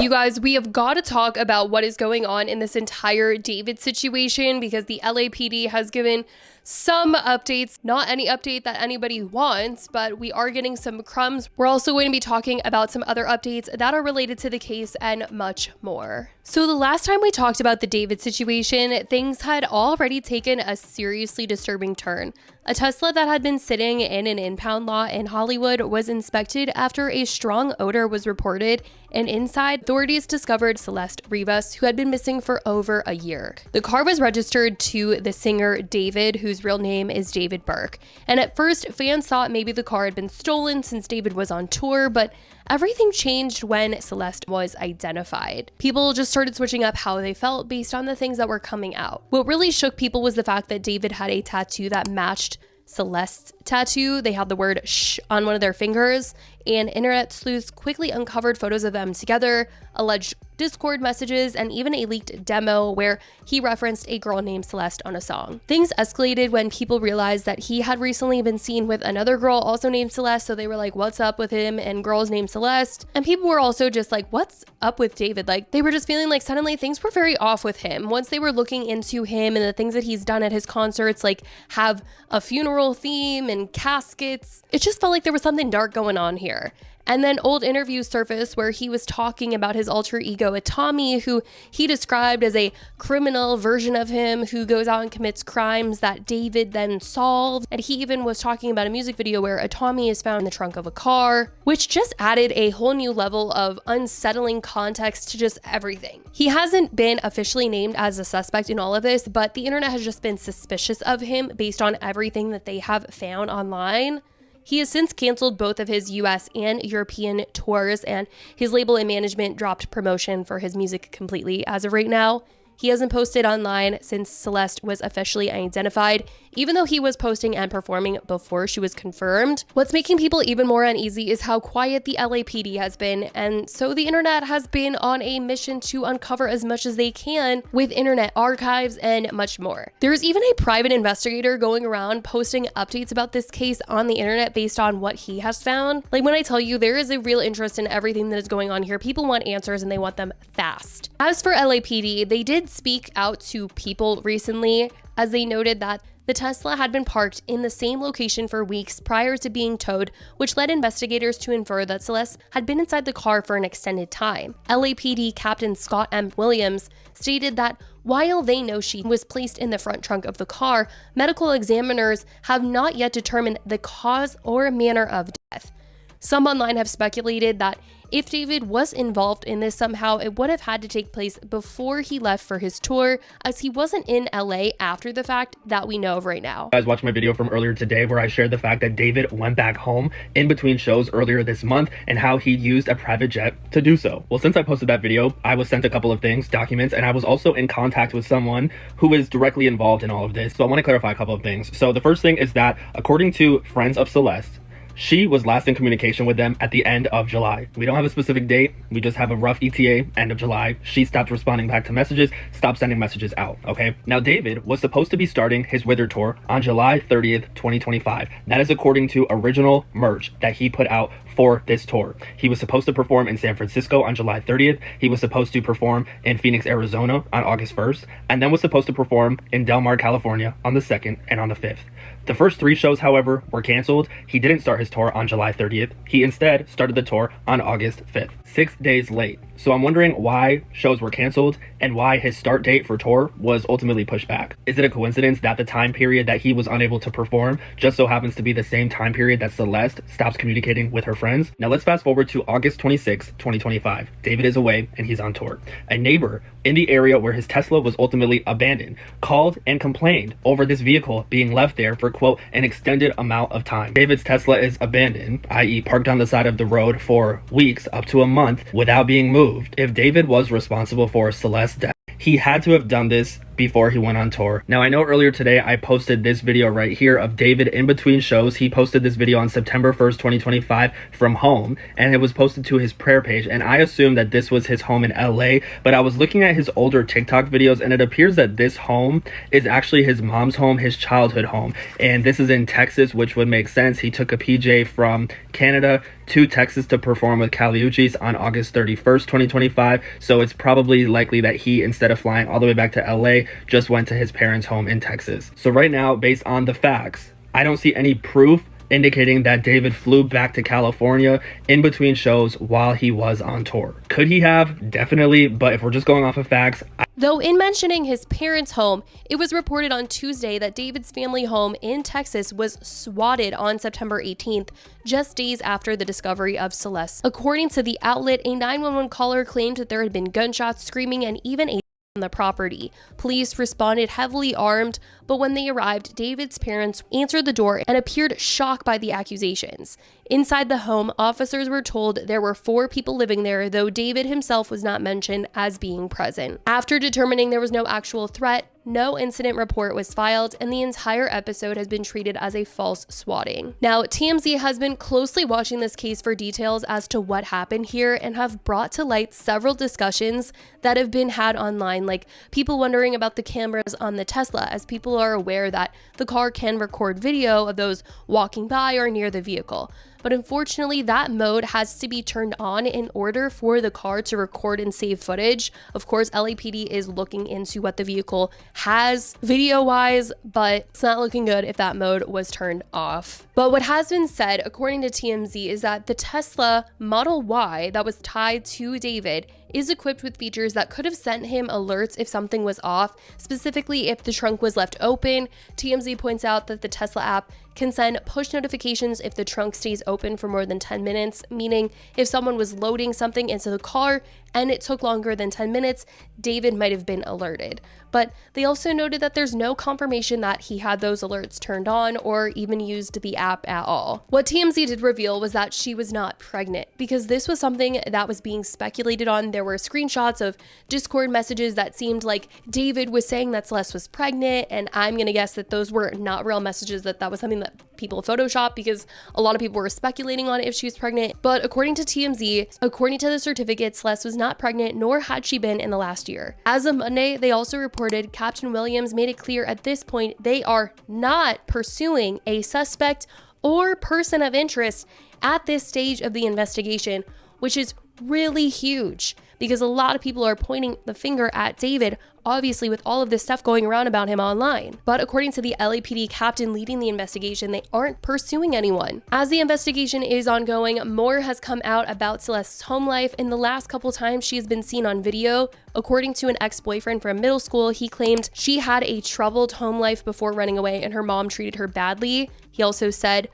You guys, we have got to talk about what is going on in this entire David situation, because the LAPD has given some updates, not any update that anybody wants, but we are getting some crumbs. We're also going to be talking about some other updates that are related to the case and much more. So the last time we talked about the David situation, things had already taken a seriously disturbing turn. A Tesla that had been sitting in an impound lot in Hollywood was inspected after a strong odor was reported, and inside, authorities discovered Celeste Rivas, who had been missing for over a year. The car was registered to the singer David, whose real name is David Burke. And at first, fans thought maybe the car had been stolen since David was on tour, but everything changed when Celeste was identified. People just started switching up how they felt based on the things that were coming out. What really shook people was the fact that David had a tattoo that matched Celeste's tattoo. They had the word "shh" on one of their fingers, and internet sleuths quickly uncovered photos of them together, alleged Discord messages, and even a leaked demo where he referenced a girl named Celeste on a song. Things escalated when people realized that he had recently been seen with another girl also named Celeste, so they were like, what's up with him and girls named Celeste? And people were also just like, what's up with David? Like, they were just feeling like suddenly things were very off with him. Once they were looking into him and the things that he's done at his concerts, like have a funeral theme and caskets, it just felt like there was something dark going on here. And then old interviews surfaced where he was talking about his alter ego Tommy, who he described as a criminal version of him who goes out and commits crimes that David then solved. And he even was talking about a music video where Tommy is found in the trunk of a car, which just added a whole new level of unsettling context to just everything. He hasn't been officially named as a suspect in all of this, but the internet has just been suspicious of him based on everything that they have found online. He has since canceled both of his US and European tours, and his label and management dropped promotion for his music completely as of right now. He hasn't posted online since Celeste was officially identified, even though he was posting and performing before she was confirmed. What's making people even more uneasy is how quiet the LAPD has been, and so the internet has been on a mission to uncover as much as they can with internet archives and much more. There's even a private investigator going around posting updates about this case on the internet based on what he has found. Like, when I tell you there is a real interest in everything that is going on here, people want answers and they want them fast. As for LAPD, they did speak out to people recently as they noted that the Tesla had been parked in the same location for weeks prior to being towed, which led investigators to infer that Celeste had been inside the car for an extended time. LAPD Captain Scott M. Williams stated that while they know she was placed in the front trunk of the car, medical examiners have not yet determined the cause or manner of death. Some online have speculated that if David was involved in this somehow, it would have had to take place before he left for his tour, as he wasn't in LA after the fact that we know of right now. You guys watched my video from earlier today where I shared the fact that David went back home in between shows earlier this month and how he used a private jet to do so. Well, since I posted that video, I was sent a couple of things, documents, and I was also in contact with someone who is directly involved in all of this. So I want to clarify a couple of things. So the first thing is that according to friends of Celeste, she was last in communication with them at the end of July. We don't have a specific date. We just have a rough ETA, end of July. She stopped responding back to messages, stopped sending messages out, okay? Now, David was supposed to be starting his Wither tour on July 30th, 2025. That is according to original merch that he put out for this tour. He was supposed to perform in San Francisco on July 30th. He was supposed to perform in Phoenix, Arizona on August 1st, and then was supposed to perform in Del Mar, California on the 2nd and on the 5th. The first 3 shows, however, were canceled. He didn't start his tour on July 30th. He instead started the tour on August 5th, 6 days late. So I'm wondering why shows were canceled and why his start date for tour was ultimately pushed back. Is it a coincidence that the time period that he was unable to perform just so happens to be the same time period that Celeste stops communicating with her friends? Now let's fast forward to August 26, 2025. David is away and he's on tour. A neighbor in the area where his Tesla was ultimately abandoned called and complained over this vehicle being left there for, quote, an extended amount of time. David's Tesla is abandoned, i.e. parked on the side of the road for weeks up to a month without being moved. If David was responsible for Celeste's death, he had to have done this before he went on tour. Now, I know earlier today I posted this video right here of David in between shows. He posted this video on September 1st, 2025 from home, and it was posted to his prayer page, and I assumed that this was his home in LA, but I was looking at his older TikTok videos, and it appears that this home is actually his mom's home, his childhood home, and this is in Texas, which would make sense. He took a PJ from Canada to Texas to perform with Kali Uchis on August 31st, 2025, so it's probably likely that he, instead of flying all the way back to LA, just went to his parents' home in Texas. So right now, based on the facts, I don't see any proof indicating that David flew back to California in between shows while he was on tour. Could he have? Definitely, but if we're just going off of facts, Though in mentioning his parents' home, it was reported on Tuesday that David's family home in Texas was swatted on September 18th, just days after the discovery of Celeste. According to the outlet, a 911 caller claimed that there had been gunshots, screaming, and even a on the property. Police responded heavily armed, but when they arrived, David's parents answered the door and appeared shocked by the accusations. Inside the home, officers were told there were 4 people living there, though David himself was not mentioned as being present. After determining there was no actual threat, no incident report was filed, and the entire episode has been treated as a false swatting. Now, TMZ has been closely watching this case for details as to what happened here and have brought to light several discussions that have been had online, like people wondering about the cameras on the Tesla, as people are aware that the car can record video of those walking by or near the vehicle. But unfortunately, that mode has to be turned on in order for the car to record and save footage. Of course, LAPD is looking into what the vehicle has video-wise, but it's not looking good if that mode was turned off. But what has been said, according to TMZ, is that the Tesla Model Y that was tied to David is equipped with features that could have sent him alerts if something was off, specifically if the trunk was left open. TMZ points out that the Tesla app can send push notifications if the trunk stays open for more than 10 minutes, meaning if someone was loading something into the car and it took longer than 10 minutes, David might have been alerted. But they also noted that there's no confirmation that he had those alerts turned on or even used the app at all. What TMZ did reveal was that she was not pregnant, because this was something that was being speculated on. There were screenshots of Discord messages that seemed like David was saying that Celeste was pregnant, and I'm gonna guess that those were not real messages, that was something that people photoshopped, because a lot of people were speculating on if she was pregnant. But according to TMZ, according to the certificate, Celeste was not pregnant, nor had she been in the last year. As of Monday, they also reported Captain Williams made it clear at this point they are not pursuing a suspect or person of interest at this stage of the investigation, which is really huge, because a lot of people are pointing the finger at David, obviously with all of this stuff going around about him online. But according to the LAPD captain leading the investigation, they aren't pursuing anyone. As the investigation is ongoing, more has come out about Celeste's home life. In the last couple times she has been seen on video, according to an ex-boyfriend from middle school, he claimed she had a troubled home life before running away and her mom treated her badly. He also said,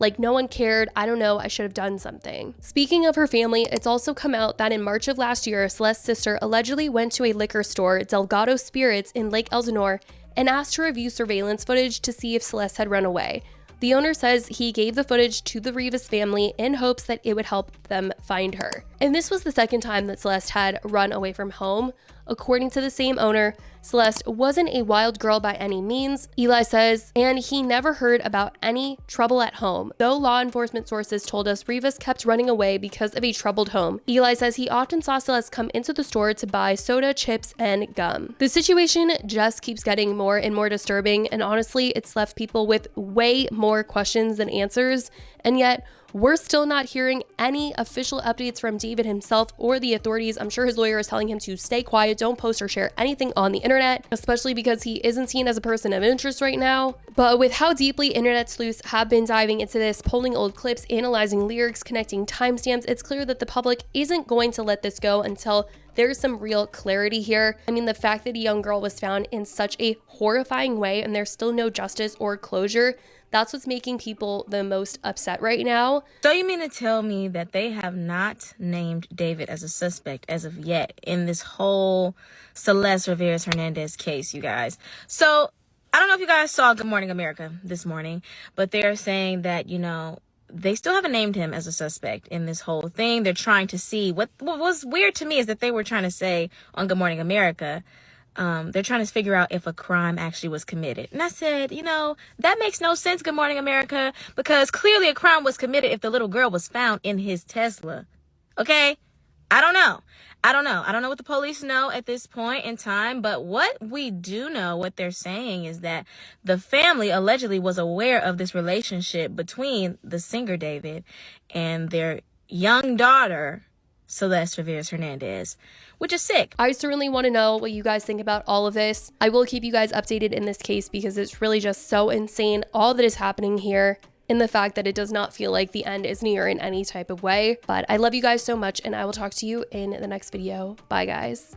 like, no one cared, I don't know, I should have done something. Speaking of her family, it's also come out that in March of last year, Celeste's sister allegedly went to a liquor store, Delgado Spirits, in Lake Elsinore, and asked to review surveillance footage to see if Celeste had run away. The owner says he gave the footage to the Rivas family in hopes that it would help them find her. And this was the second time that Celeste had run away from home. According to the same owner, Celeste wasn't a wild girl by any means, Eli says, and he never heard about any trouble at home. Though law enforcement sources told us Rivas kept running away because of a troubled home, Eli says he often saw Celeste come into the store to buy soda, chips, and gum. The situation just keeps getting more and more disturbing, and honestly, it's left people with way more questions than answers, and yet we're still not hearing any official updates from David himself or the authorities. I'm sure his lawyer is telling him to stay quiet, don't post or share anything on the internet, especially because he isn't seen as a person of interest right now. But with how deeply internet sleuths have been diving into this, pulling old clips, analyzing lyrics, connecting timestamps, it's clear that the public isn't going to let this go until there's some real clarity here. I mean, the fact that a young girl was found in such a horrifying way and there's still no justice or closure, that's what's making people the most upset right now. So you mean to tell me that they have not named David as a suspect as of yet in this whole Celeste Rivera Hernandez case, you guys? So I don't know if you guys saw Good Morning America this morning, but they're saying that, you know, they still haven't named him as a suspect in this whole thing. They're trying to see what was weird to me is that they were trying to say on Good Morning America they're trying to figure out if a crime actually was committed. And I said, you know, that makes no sense, Good Morning America, because clearly a crime was committed if the little girl was found in his Tesla. Okay? I don't know. I don't know what the police know at this point in time, but what we do know, what they're saying is that the family allegedly was aware of this relationship between the singer David and their young daughter, Celeste Rivera Hernandez, which is sick. I certainly want to know what you guys think about all of this. I will keep you guys updated in this case because it's really just so insane, all that is happening here, and the fact that it does not feel like the end is near in any type of way. But I love you guys so much, and I will talk to you in the next video. Bye, guys.